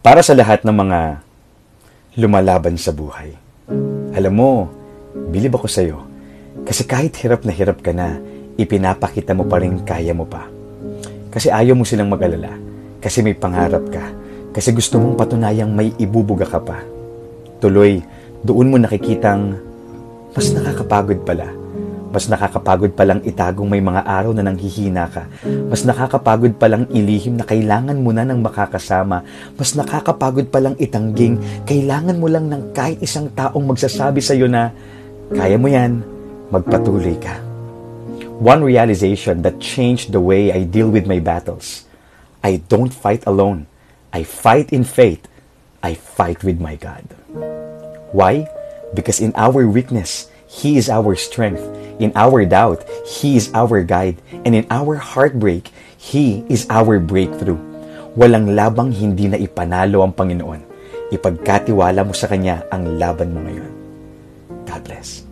Para sa lahat ng mga lumalaban sa buhay. Alam mo, bilib ako sa'yo. Kasi kahit hirap na hirap ka na, ipinapakita mo pa rin kaya mo pa. Kasi ayaw mo silang mag-alala. Kasi may pangarap ka. Kasi gusto mong patunayang may ibubuga ka pa. Tuloy, doon mo nakikitang mas nakakapagod pala. Mas nakakapagod palang itagong may mga araw na nanghihina ka. Mas nakakapagod palang ilihim na kailangan mo na ng makakasama. Mas nakakapagod palang itangging kailangan mo lang ng kahit isang taong magsasabi sa iyo na kaya mo yan, magpatuloy ka. One realization that changed the way I deal with my battles. I don't fight alone. I fight in faith. I fight with my God. Why? Because in our weakness, He is our strength. In our doubt, He is our guide. And in our heartbreak, He is our breakthrough. Walang labang hindi na ipanalo ang Panginoon. Ipagkatiwala mo sa Kanya ang laban mo ngayon. God bless.